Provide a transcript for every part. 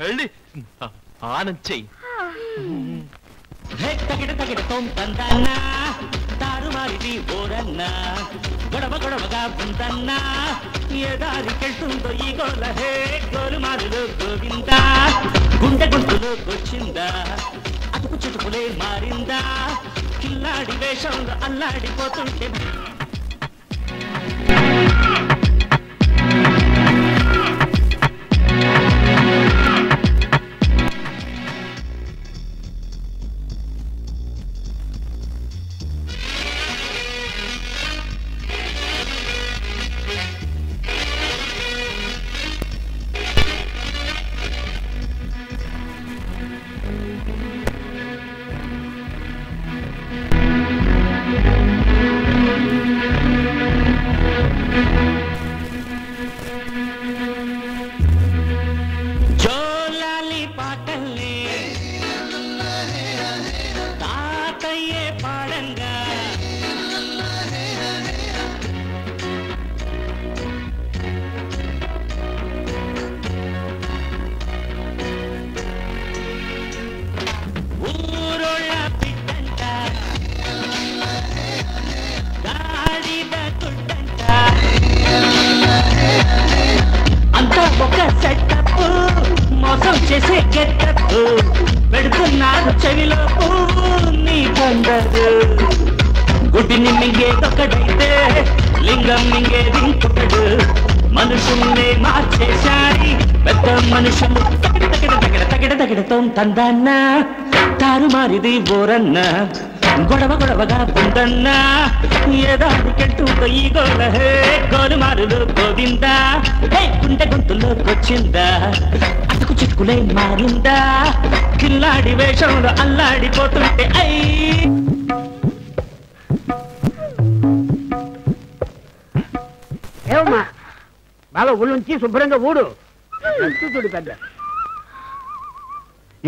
వెళ్ళి ఆనంద్ చెయ్యి. దారుమారిది ఓరన్నా గొడవ గొడవగా ఉందన్నా ఏ దారికెళ్తుందో ఈ గోల హే గోలుమారులు గోవిందా గుండె గుంటులోకొచ్చిందా అతుకు చుటుకులే మారిందా కిల్లాడి వేషంలో అల్లాడిపోతుంటే పెడుతున్నారు చెవిలో నీ బందరు గుడ్డిని మింగేదొకడైతే లింగం మింగేది ఇంకొకడు మనుషుల్నే మార్చేశాయి పెద్ద మనుషులు తగిడతో తందన్నా తారుమారిది ఓరన్నా గొడవ గొడవగా ఉందన్నా ఏదానికెళ్తుందో ఈ గోల హే గోలుమారులు గోవిందా హే గుండె గొంతులోకొచ్చిందా అటుకు చిట్టుకులే మారిందా కిల్లాడి వేషంలో అల్లాడిపోతుంటే ఏమమ్మా బాగా ఊళ్ళుంచి శుభ్రంగా ఊడు చూడు పెద్ద.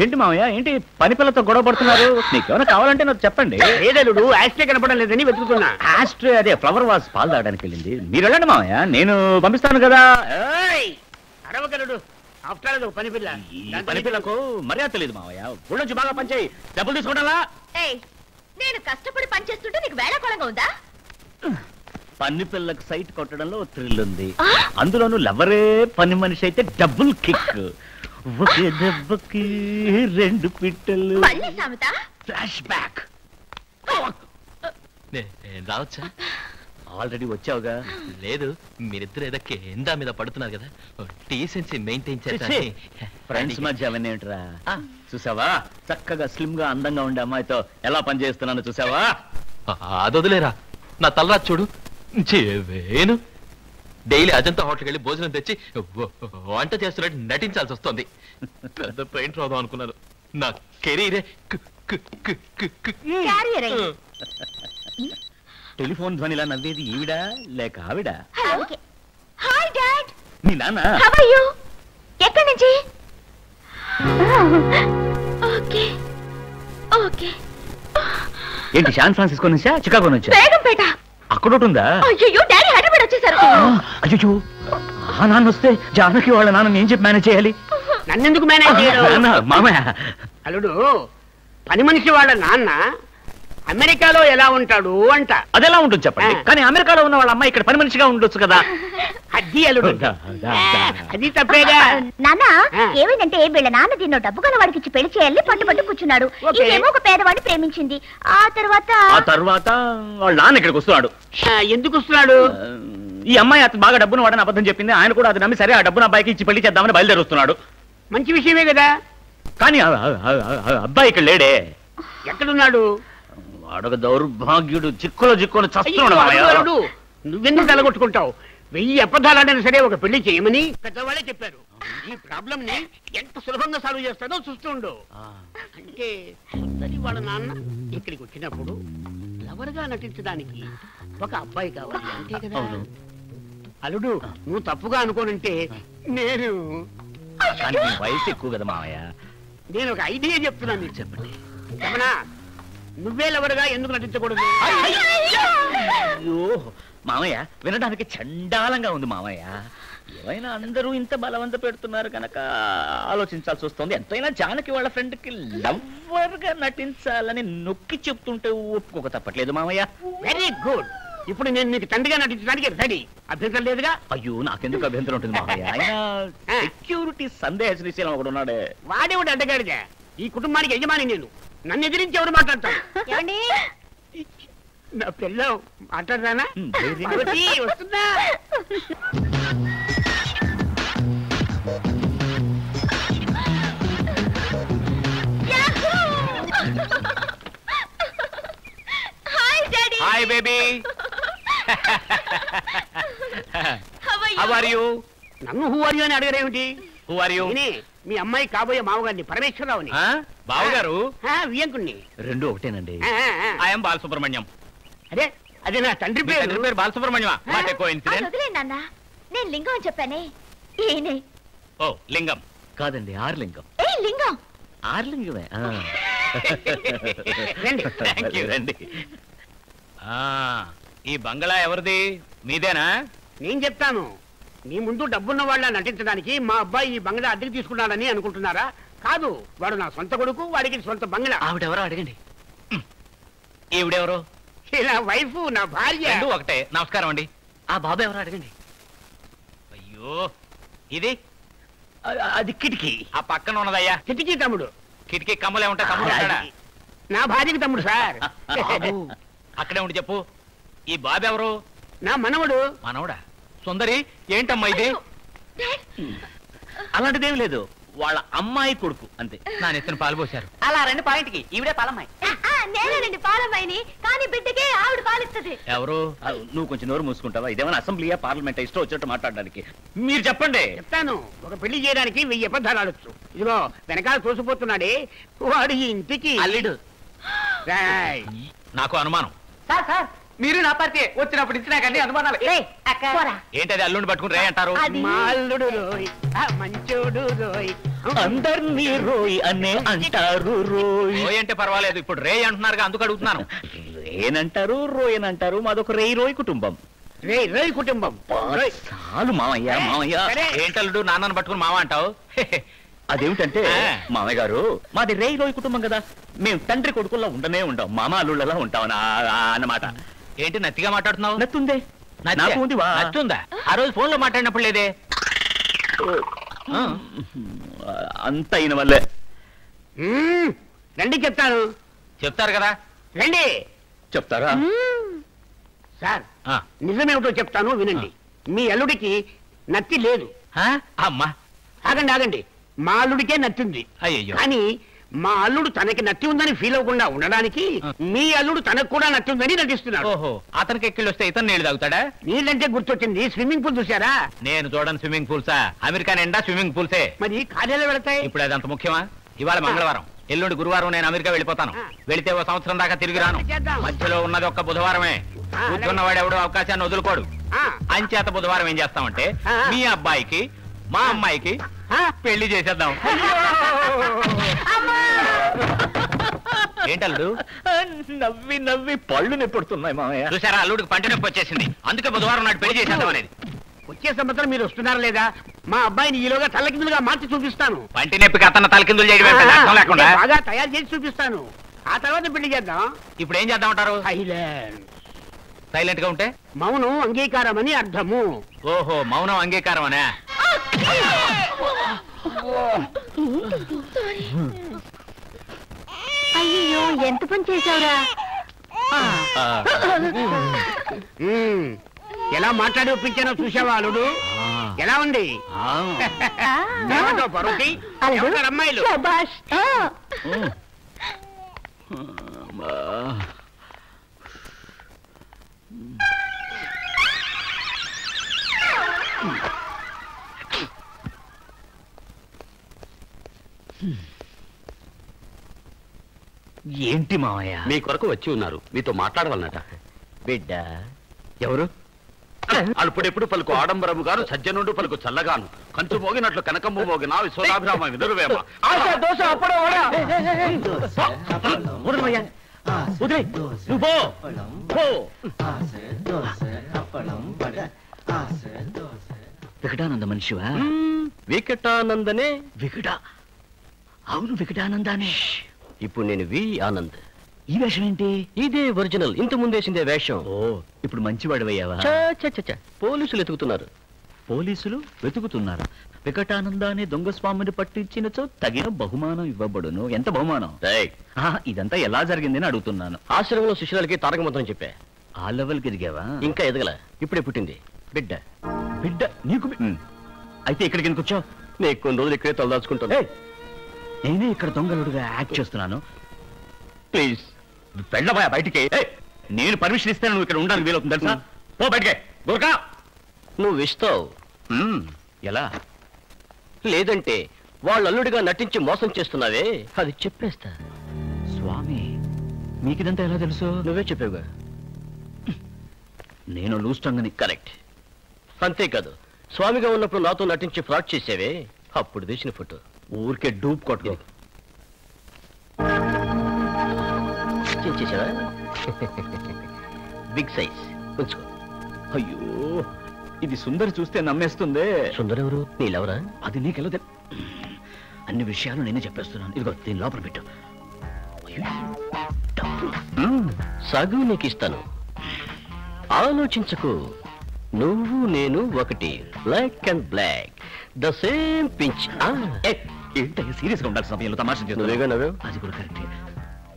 ఏంటి మామయ్య, ఏంటి పని పిల్లతో గొడవ పడుతున్నారు? నీకేమైనా కావాలంటే నాకు చెప్పండి. ఏదలుడు ఆస్ట్రే కనపడం లేదని వెతుకుతున్నా. ఆస్ట్రే అదే ఫ్లవర్ వాజ్ పాలు తాగడానికి వెళ్ళింది. మీరు వెళ్ళండి మామయ్య, నేను పంపిస్తాను కదా. అరవగలడు ఆఫ్టర్ పని పిల్ల. పని పిల్లకు మర్యాద తెలియదు మామయ్య. ఊళ్ళొంచి బాగా పనిచేయి, డబ్బులు తీసుకోవడాలా? నేను కష్టపడి పనిచేస్తుంటే నీకు వేళకోళంగా ఉందా? పని పిల్లకు సైట్ కొట్టడంలో థ్రిల్ ఉంది, అందులోనూ లవరే పని మనిషి అయితే డబుల్ కిక్. ఒకే దెబ్బకి రెండు పిట్టలు. Flash back. రావచ్చా? ఆల్రెడీ వచ్చావుగా. లేదు, మీరిద్దరు ఏదో కేందా మీద పడుతున్నారు కదా, డీసెన్సీ మెయింటైన్ చేయాలి. ఫ్రెండ్స్ మధ్య అవన్నీ ఏంట్రా? చూసావా చక్కగా స్లిమ్ గా అందంగా ఉండే అమ్మాయితో ఎలా పని చేస్తున్నాను చూసావా? అదొదిలేరా, నా తలరాజు చూడు. వేను డైలీ అజంతా హోటల్కి వెళ్ళి భోజనం తెచ్చి వంట చేస్తున్నట్టు నటించాల్సి వస్తుంది. పెద్ద పెయింట్ రాదాం అనుకున్నాను, నా కెరీరే. టెలిఫోన్ ధ్వనిలా నవ్వేది ఈవిడ లేక ఆవిడ? Hi dad. మీ నాన్న? How are you? ఎక్కడి నుంచి? Okay okay. ఏంటి శాన్ ఫ్రాన్సిస్కో నుంచా చికాగో నుంచా? బేగంపేట. అక్కడ ఉంటుందా? అయ్యో డాడీ హైదరాబాద్ వచ్చేసారు. అయ్యో ఆ నాన్న వస్తే జానకి వాళ్ళ నాన్న ఏం చెప్పి మేనేజ్ చేయాలి? నన్నెందుకు మేనేజ్ చేయడం? మామయ్య అల్లుడు పని మనిషి వాళ్ళ నాన్న అమెరికాలో ఎలా ఉంటాడు అంట. అదెలా ఉంటుంది చెప్పండి, కానీ అమెరికాలో ఉన్న వాళ్ళ అమ్మాయి ఇక్కడ పని మనిషిగా ఉండొచ్చు కదా. అది అల్లుడు అది తప్పేగా. నాన్న ఏమైందంటే వీళ్ళ నాన్న దీన్నో డబ్బు గల వాడికి ఇచ్చి పెళ్లి చేయాలి పట్టు కూర్చున్నాడు. ఇదేమో ఒక పేదవాడిని ప్రేమించింది. ఆ తర్వాత వాళ్ళ నాన్న ఇక్కడికి వస్తున్నాడు. ఎందుకు వస్తున్నాడు? ఈ అమ్మాయి అతను బాగా డబ్బును వాడని అబద్ధం చెప్పింది. ఆయన కూడా అది నమ్మి సరే ఆ డబ్బును అబ్బాయికి ఇచ్చి పెళ్లి చేద్దామని బయలుదేరి వస్తున్నాడు. మంచి విషయమే కదా. కానీ అబ్బాయి ఇక్కడ లేడే. ఎక్కడున్నాడు? వాడొక దౌర్భాగ్యుడు, చిక్కులో చిక్కులు చస్తున్నాడు. నువ్వెందుకు తలగొట్టుకుంటావు? 1000 అబద్ధాలైనా సరే ఒక పెళ్లి చేయమని పెద్దవాళ్ళే చెప్పారు. ఈ ప్రాబ్లం ని ఎంత సులభంగా సాల్వ్ చేస్తాడో చూస్తుండు. అంటే వాళ్ళ నాన్న ఇక్కడికి వచ్చినప్పుడు లవర్గా నటించడానికి ఒక అబ్బాయి కావాలి అంతే కదా. అల్లుడు నువ్వు తప్పుగా అనుకోనంటే నేను వయసు ఎక్కువ కదా మామయ్య. నేను ఒక ఐడియా చెప్తున్నాను, నీకు చెప్పండి. చెప్పనా? నువ్వే లవర్గా ఎందుకు నటించకూడదు? అయ్యో మామయ్య, వినడానికి చండాలంగా ఉంది మామయ్య. ఏమైనా అందరూ ఇంత బలవంత పెడుతున్నారు కనుక ఆలోచించాల్సి వస్తుంది. ఎంతైనా జానకి వాళ్ళ ఫ్రెండ్ కి లవ్వర్ గా నటించాలని నొక్కి చెప్తుంటే ఒప్పుకోక తప్పట్లేదు మామయ్య. Very good. ఇప్పుడు నేను నీకు తండ్రిగా నటించడానికి రెడీ. అభ్యంతరం లేదుగా? అయ్యో నాకెందుకు అభ్యంతరం ఉంటుంది మామయ్య. ఆయన సెక్యూరిటీ సందేహ శ్రీశైలం ఒకడు ఉన్నాడే. వాడేవాడు అడ్డగాడిగా. ఈ కుటుంబానికి యజమాని నేను. నన్ను ఎదిరించి ఎవరు మాట్లాడతారు? నా పిల్ల మాట్లాడదానా? వస్తుందా? Hi baby. How are you? నన్ను హూ ఆర్ యు అని అడగరేమిటి? Who are you? మీ అమ్మాయి కాబోయే మామగారిని, పరమేశ్వరరావుని. బావగారు? వియంకుణ్ణి. రెండు ఒకటేనండి. ఐఎమ్ బాలసుబ్రహ్మణ్యం. అదే అదే నా తండ్రి పేరు. బాలసుబ్రహ్మణ్యం. వదిలేండి నాన్న, నేను లింగం అని చెప్పానే. ఈయనే. ఓ లింగం కాదండి, ఆర్లింగం. ఏ లింగం? ఆర్లింగమే. రండి. ఈ బంగళా ఎవరిది? మీదేనా? నేను చెప్తాను. మీ ముందు డబ్బున్న వాళ్ళ నటించడానికి మా అబ్బాయి ఈ బంగ్లా అద్దెకి తీసుకున్నాడని అనుకుంటున్నారా? కాదు, వాడు నా సొంత కొడుకు, వాడికి సొంత బంగ్లా. ఆవిడెవరో అడగండి. ఈవిడెవరో? నా వైఫ్, నా భార్య. ఒకటే. నమస్కారం అండి. ఆ బాబు ఎవరో అడగండి. అయ్యో ఇది అది కిటికీ. ఆ పక్కన ఉన్నదయ్యా కిటికీ తమ్ముడు. కిటికీ కమ్మలే ఉంటాయి. తమ్ముడు నా భార్యకి తమ్ముడు సార్. అక్కడే ఉండి చెప్పు. ఈ బాబు ఎవరు? నా మనవడు. మనవడా? సుందరి ఏంటమ్మా ఇది? అలాంటిదేం లేదు, వాళ్ళ అమ్మాయి కొడుకు అంతే. నా నెత్తిన పాలు పోశారు. అలా రెండు పాయింట్కి ఈవిడే పాలమ్మాయి. నేనండి పాలమ్మాయిని, కానీ బిడ్డకే ఆవిడ పాలిస్తుంది. ఎవరు? నువ్వు కొంచెం నోరు మూసుకుంటావా? ఇదేమైనా అసెంబ్లీయా పార్లమెంట్? ఇష్టం వచ్చినట్టు మాట్లాడడానికి. మీరు చెప్పండి. చెప్తాను. ఒక పెళ్లి చేయడానికి 1000 అబద్ధాలు ఆడొచ్చు. ఇదిగో వెనకాల తోసిపోతున్నాడే వాడు ఈ ఇంటికి అల్లుడు. నాకు అనుమానం. సార్ సార్ మీరు నా పార్టీ వచ్చినప్పుడు ఇచ్చినా కానీ అనుమానాలు. ఏంటది అల్లుడిని పట్టుకుని రే అంటారు? మా అల్లుడు రోయ్, మంచోడు రోయ్, అందరినీ రోయ్ అనే అంటారు. రోయ్ అంటే పర్వాలేదు, ఇప్పుడు రే అంటున్నారుగా, అందుకు అడుగుతున్నాను. రేనంటారు, రోయనంటారు. మాదొక రేయ్ రోయ్ కుటుంబం. రేయ్ కుటుంబం. చాలు మామయ్య. మామయ్య ఏంటల్లుడు నాన్నను పట్టుకుని మామ అంటావు? అదేమిటంటే మామయ్య గారు, మాది రేయ్ రోయ్ కుటుంబం కదా. మేము తండ్రి కొడుకుల్లో ఉండనే ఉంటాం, మామ అల్లుళ్ళలా ఉంటాం అన్నమాట. ఏంటి నత్తిగా మాట్లాడుతున్నావు? నత్తుందే. నచ్చుందా? ఆ రోజు ఫోన్ లో మాట్లాడినప్పుడు లేదే. అంత అయిన వల్లే. రండి చెప్తాను. చెప్తారు కదా, రండి. చెప్తారా? సార్ నిజమేమిటో చెప్తాను వినండి. మీ అల్లుడికి నత్తి లేదు. అమ్మా ఆగండి. మా అల్లుడికే నత్తుంది. అయ్యో. కానీ మా అల్లుడు తనకి నత్తి ఉందని ఫీల్ అవ్వకుండా ఉండడానికి మీ అల్లుడు తనకు కూడా నత్తి ఉందని నటిస్తున్నాడు. ఓహో, అతనికి ఎక్కిళ్ళు వస్తే ఇతను నీళ్లు తాగుతాడా? నీళ్ళంటే గుర్తొచ్చింది, స్విమ్మింగ్ పూల్ చూసారా? నేను చూడను స్విమ్మింగ్ పూల్సా. అమెరికా నిండా స్విమ్మింగ్ పూల్సే. మరి కార్యాలయం వెళతాయి. ఇప్పుడు అదంత ముఖ్యమా? ఇవాళ మంగళవారం, ఎల్లుండి గురువారం నేను అమెరికా వెళ్ళిపోతాను. వెళితే ఓ సంవత్సరం దాకా తిరిగి రాను. మధ్యలో ఉన్నది ఒక్క బుధవారమే. కూర్చున్నవాడు ఎవడో అవకాశాన్ని వదులుకోడు. అంచేత బుధవారం ఏం చేస్తామంటే మీ అబ్బాయికి మా అమ్మాయికి పెళ్లి చేసేద్దాం. ఏంటల్లుడు నవ్వి నవ్వి పళ్ళు నొప్పుడుతున్నాయి మామయ్య. చూసారా, అల్లుడికి పంట నొప్పి వచ్చేసింది. అందుకే బుధవారం నాడు పెళ్లి చేసేద్దాం అనేది. వచ్చే సంవత్సరం మీరు వస్తున్నారా లేదా? మా అబ్బాయిని ఈలోగా తలకిందులుగా మార్చి చూపిస్తాను. పంటి నొప్పికి అతను తలకిందులు చేయడం లేకుండా బాగా తయారు చేసి చూపిస్తాను. ఆ తర్వాత పెళ్లి చేద్దాం. ఇప్పుడు ఏం చేద్దామంటారు? సైలెంట్ గా ఉంటే మౌనం అంగీకారం అని అర్థము. ఓహో, మౌనం అంగీకారం అనే. అయ్యో, ఎంత పని చేశావురా? ఎలా మాట్లాడి ఒప్పించానో చూసావా అల్లుడు? ఎలా ఉంది పరుతి? అమ్మాయిలు ఏంటి మావయ్య? మీ కొరకు వచ్చి ఉన్నారు, మీతో మాట్లాడవాలన్నట. బిడ్డ ఎవరు? అల్పుడెప్పుడు పలుకు ఆడంబరము గాను, సజ్జనుండు పలుకు చల్లగాను, కంచు మోగినట్లు కనకమ్ము మోగిన విశ్వనాభిరామ వినురువేమ. వికటానంద మనిషివా? వికటానందనే. అవును, వికటానందానే. ఇప్పుడు నేను వి ఆనంద్. ఈ వేషం ఏంటి? ఇదే ఒరిజినల్, ఇంత ముందేసిందే వేషం. ఓ, ఇప్పుడు మంచివాడివయ్యావా? పోలీసులు ఎతుకుతున్నారు. పోలీసులు వెతుకుతున్నారు. వికటానందాన్ని దొంగ స్వామిని పట్టించినచో తగిన బహుమానం ఇవ్వబడును. ఎంత బహుమానం? ఇదంతా ఎలా జరిగిందని అడుగుతున్నాను. ఆశ్రమంలో శిష్యులకి తారక మంత్రం చెప్పా. ఆ లెవెల్కి ఎదిగావా? ఇంకా ఎదగల, ఇప్పుడే పుట్టింది బిడ్డ. బిడ్డ నీకు? అయితే ఇక్కడికి ఎందుకు వచ్చావు? నీకు కొన్ని రోజులు ఇక్కడే తలదాచుకుంటాను. నేనే ఇక్కడ దొంగలుడుగా యాక్ట్ చేస్తున్నాను. ప్లీజ్ వెళ్ళబోయా బయటికి. నేను పర్మిషన్ ఇస్తే నువ్వు ఇక్కడ ఉండడానికి వీలవుతుంది తెలుసా? పో బయటికి. దొరకా నువ్వు ఇస్తావు. ఎలా? లేదంటే వాళ్ళ అల్లుడిగా నటించి మోసం చేస్తున్నావే, అది చెప్పేస్తా. స్వామి, మీకిదంతా ఎలా తెలుసు? నువ్వే చెప్పావుగా. నేను లూజ్ టంగని. కరెక్ట్. అంతేకాదు, స్వామిగా ఉన్నప్పుడు నాతో నటించి ఫ్రాడ్ చేసావే, అప్పుడు తీసిన ఫోటో. ఊరికే డూప్ కొట్టుకో. చేసావా? బిగ్ సైజ్ ఉంచుకో. అయ్యో, ఇది సుందరి చూస్తే నమ్మేస్తుంది. సుందర్ ఎవరు? నీళ్ళెవరా? అది నీకెలా తెలు? అన్ని విషయాలు నేనే చెప్పేస్తున్నాను. ఇదిగో దీని లోపల పెట్టు. సగం నీకు ఇస్తాను. ఆలోచించకు. నువ్వు నేను ఒకటి. Black and black, the same pinch. ఏంటో సీరియస్ గా ఉండాలి. సమయంలో తమాషా నువ్వేగా నవ్వావు. అది కూడా కరెక్టే.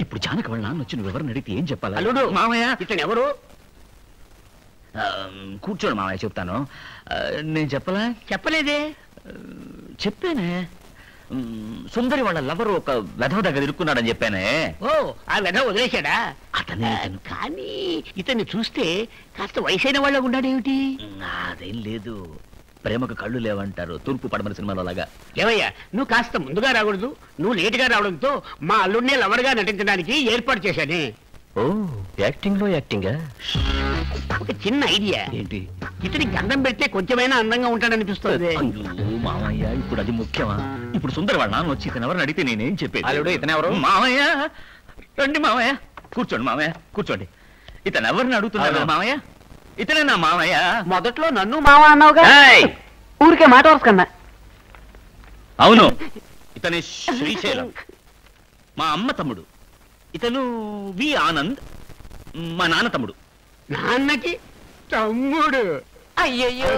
ఇప్పుడు జానకి వాళ్ళ నాన్న వచ్చి నువ్వు ఎవరిని అడిగితే ఏం చెప్పాలి? అల్లుడు మామయ్య, ఇతను ఎవరు? కూర్చోడు మామయ్య, చెప్తాను. నేను చెప్పలా? చెప్పలేదే. చెప్పానే. సుందరి వాళ్ళ లవరు ఒక వెధవ దగ్గర ఇరుక్కున్నాడని చెప్పానే. ఓ, ఆ వెధ వదిలేశాడా? అతనే. కానీ ఇతన్ని చూస్తే కాస్త వయసైన వాళ్ళ ఉన్నాడేమిటి? అదేం లేదు, ప్రేమకు కళ్ళు లేవంటారు, తూర్పు పడమర సినిమాలో లాగా. ఏవయ్యా, నువ్వు కాస్త ముందుగా రాకూడదు. నువ్వు లేటుగా రావడంతో మా అల్లుడినే లవర్గా నటించడానికి ఏర్పాటు చేశానే. ఓ, యాక్టింగ్ లో యాక్టింగా? ఒక చిన్న ఐడియా. ఏంటి? ఇతనికి గంధం పెడితే కొంచెమైనా అందంగా ఉంటాడనిపిస్తుంది. మామయ్య, ఇప్పుడు అది ముఖ్యమా? ఇప్పుడు సుందరి వాళ్ళ నాన్న వచ్చి ఇతను ఎవరిని అడిగితే నేనేం చెప్పేది? అల్లుడు, ఇతను ఎవరు? మామయ్య రండి. మామయ్య కూర్చోండి. మామయ్య కూర్చోండి. ఇతను ఎవరిని అడుగుతున్నాడు? మామయ్య, ఇతనే నా మామయ్య. మొదట్లో నన్ను మామ అన్నావుగా, ఊరికే మాట వరుసకన్నా. అవును, ఇతని శ్రీశైలం, మా అమ్మ తమ్ముడు. ఇతను వి ఆనంద్, మా నాన్న తమ్ముడు. నాన్నకి తమ్ముడు? అయ్యయ్యో,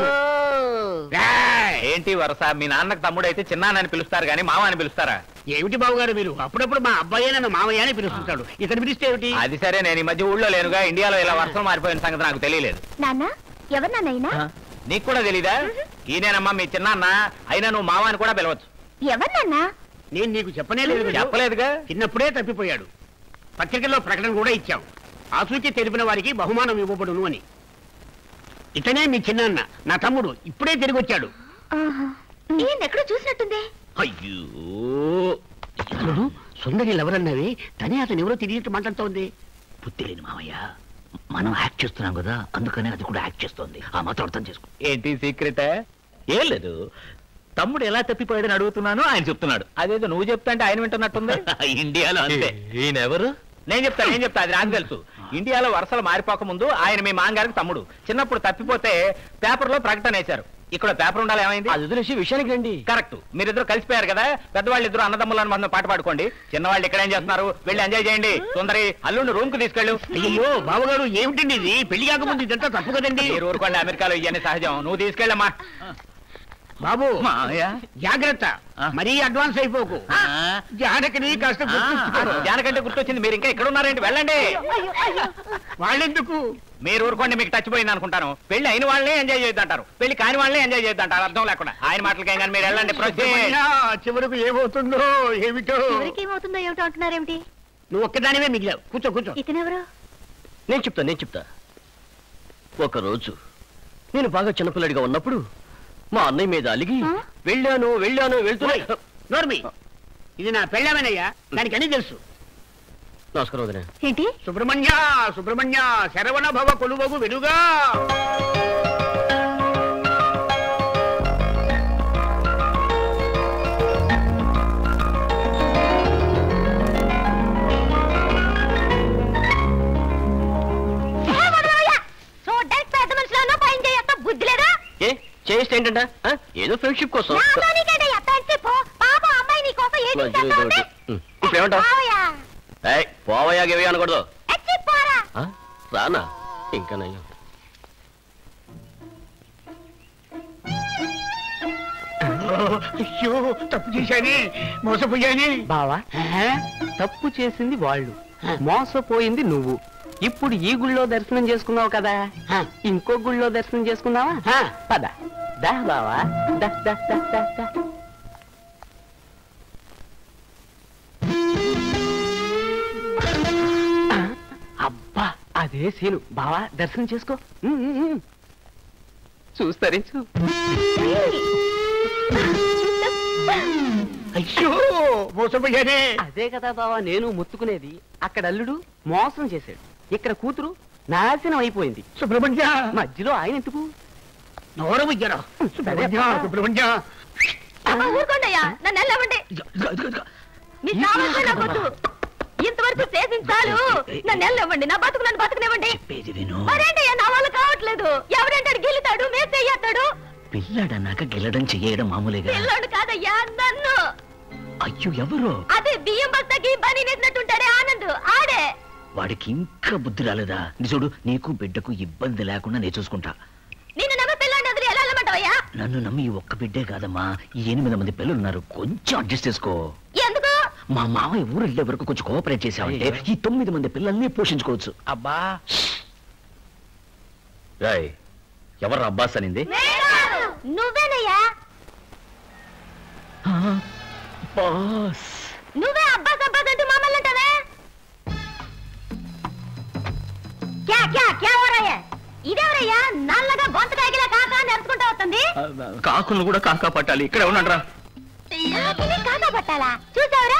ఏంటి వరస? మీ నాన్నకు తమ్ముడు అయితే చిన్నాన్నని పిలుస్తారు గానీ మామ అని పిలుస్తారా? ఏమిటి బాబుగారు మీరు? అప్పుడప్పుడు మా అబ్బాయి నన్ను మామయ్య అని పిలుస్తుంటాడు. ఇతను పిలిస్తే ఏమిటి? అది సరే, నేను ఈ మధ్య ఊళ్ళో లేనుగా. ఇండియాలో ఇలా వర్షం మారిపోయిన సంగతి నాకు తెలియలేదు. నాన్న, ఎవరు నాన్నైనా? నీకు కూడా తెలీదా? ఈయనేనమ్మా మీ చిన్నాన్న. అయినా నువ్వు మామ అని కూడా పిలవచ్చు. ఎవరు నాన్న? నేను నీకు చెప్పనే లేదు. చెప్పలేదుగా. చిన్నప్పుడే తప్పిపోయాడు. పత్రికల్లో ప్రకటన కూడా ఇచ్చాం. ఆసూచి తెలిపిన వారికి బహుమానం ఇవ్వబడును అని. ఇతనే మీ చిన్నాన్న, నా తమ్ముడు. ఇప్పుడే తిరిగి వచ్చాడు. ఈయన ఎక్కడో చూసినట్టుంది. అయ్యో, సుందరి ఎవరన్నవి? తనే అతను ఎవరో తిరిగినట్టు మాట్లాడుతోంది. బుద్ధి లేని మామయ్య, మనం యాక్ట్ చేస్తున్నాం కదా, అందుకనే అది కూడా యాక్ట్ చేస్తోంది. ఆ మాత్రం అర్థం చేసుకో. ఏంటి సీక్రెట్? ఏం లేదు, తమ్ముడు ఎలా తప్పిపోయాడని అడుగుతున్నాను, ఆయన చెప్తున్నాడు. అదేదో నువ్వు చెప్తా అంటే ఆయన వింటున్నట్టుంది. ఇండియాలో అంతే. ఈయన ఎవరు? నేను చెప్తా, అది నాకు తెలుసు. ఇండియాలో వరుసలు మారిపోక ముందు ఆయన మీ మాంగారికి తమ్ముడు. చిన్నప్పుడు తప్పిపోతే పేపర్లో ప్రకటన వేశారు. ఇక్కడ పేపర్ ఉండాలి, ఏమైంది? అది వదిలేసి విషయానికి రండి. కరెక్ట్, మీరిద్దరు కలిసిపోయారు కదా. పెద్దవాళ్ళు ఇద్దరు అన్నదమ్ములను మనం పాట పాడుకోండి. చిన్నవాళ్ళు ఇక్కడ ఏం చేస్తున్నారు? వెళ్ళి ఎంజాయ్ చేయండి. సుందరి, అల్లుండి రూమ్ కు తీసుకెళ్ళు. అయ్యో బావగారు, ఏమిటండి ఇది? పెళ్లి కాకముందు ఇదంతా తప్పు కదండి. మీరు ఊరుకోండి, అమెరికాలో ఇవన్నీ సహజం. నువ్వు తీసుకెళ్ళమ్మా. బాబు మామయ్య, జాగ్రత్త, మరీ అడ్వాన్స్ అయిపోకు. జానకిని కాస్త గుర్తుంచుకో. జానకంటే గుర్తొచ్చింది, మీరు ఇంకా ఇక్కడ ఉన్నారేంటి? వెళ్ళండి. వాళ్ళెందుకు? మీరు ఊరుకోండి, మీకు టచ్ పోయింది అనుకుంటాను. పెళ్లి అయిన వాళ్ళనే ఎంజాయ్ చేయొద్దంటారు, పెళ్లి కాని వాళ్ళనే ఎంజాయ్ చేయొద్దంటారు. అర్థం లేకుండా ఆయన మాటలకేం కానీ మీరు వెళ్ళండి. అయ్యా, చివరకు ఏమవుతుందో ఏమిటో. ఏమవుతుందో ఏమిటో అంటున్నారేమిటి? నువ్వు ఒక్కదానివే మిగిలావు. కూర్చో కూర్చో. ఇతనెవరు? నేను చెప్తా. ఒకరోజు నేను బాగా చిన్నపిల్లడిగా ఉన్నప్పుడు మా అన్నయ్య మీద అలిగి వెళ్ళాను వెళ్తున్నా. నోర్మి, ఇది నా పెళ్ళామేనయ్యా, దానికి అన్ని తెలుసు. నమస్కారం వదినా. ఏంటి? సుబ్రహ్మణ్య శరవణ భవ కొలువగు వెలుగా. చూడ్డానికి పెద్ద మనుషులను పైన చేయొత్త బుద్ధి లేదా? ఏ చేయి టేస్ట్ ఏంటంట ఏదో ఫ్రెండ్షిప్ కోసం ఇప్పుడు ఏమంటావు పోవయ్యా గివి అనకూడదు రానా ఇంకా నయ్యో అయ్యో తప్పు చేశానే మోసపోయానే బావా తప్పు చేసింది వాళ్ళు మోసపోయింది నువ్వు ఇప్పుడు ఈ గుళ్ళో దర్శనం చేసుకున్నావు కదా ఇంకో గుళ్ళో దర్శనం చేసుకున్నావా పద దా బావా దా దా దా దా దా అబ్బా అదే సీను బావా దర్శనం చేసుకో చూస్తరించు అయ్యో మోసపోయానే అదే కదా బావా నేను ముత్తుకునేది అక్కడ అల్లుడు మోసం చేశాడు ఇక్కడ కూతురు నాశనం అయిపోయింది సుబ్రహ్మణ్య మధ్యలో ఆయన ఎందుకు నోరు ముయ్యరా సుబ్రహ్మణ్య సుబ్రహ్మణ్య ఊరుకోండయ్యా నన్ను వెళ్ళవండి మీ సామర్థ్యం నాకు వద్దు. ఇంతవరకు చేసించాలు నన్ను వెళ్ళవండి నా బతుకు నన్ను బతుకునివ్వండి మరేంటయ్యా నా వాళ్ళు కావట్లేదు ఎవడంటాడు గెలుతాడు మేము చెయ్యతాడు పిల్లాడన్నాక గెలడం చెయ్యడం మామూలుగా పిల్లోడు కాదయ్యా నన్ను అయ్యో ఎవరు అదే బియ్యం బస్తకి బని నెట్టినట్టుంటాడే ఆనంద్ ఆడే వాడికి ఇంకా బుద్ధి రాలేదా చూడు నీకు బిడ్డకు ఇబ్బంది లేకుండా నేను చూసుకుంటా నిన్ను నమ్మి పిల్లాడిని వదిలి ఎలా వెళ్ళమంటావయ్యా నన్ను నమ్మి ఈ ఒక్క బిడ్డే కాదమ్మా ఈ 8 మంది పిల్లలున్నారు కొంచెం అడ్జస్ట్ చేసుకో ఎందుకు మా మామయ్య ఊరు వెళ్ళే వరకు కొంచెం కోఆపరేట్ చేసావంటే ఈ 9 మంది పిల్లల్ని పోషించుకోవచ్చు అబ్బా రాయ్ ఎవరు అబ్బాస్ అనింది నువ్వేనయ్యా బాస్ నువ్వే అబ్బాస్ అబ్బాస్ అంటూ మమ్మల్ని అంటావే క్యా క్యా క్యా ఓరయ్యా ఇదేవరయ్యా నల్లగా గొంతకాయగిలా కాకా నడుచుకుంటా వస్తుంది కాకులను కూడా కాకా పట్టాలి ఇక్కడే ఉన్నాడ్రా కాకా పట్టాలా చూసావరా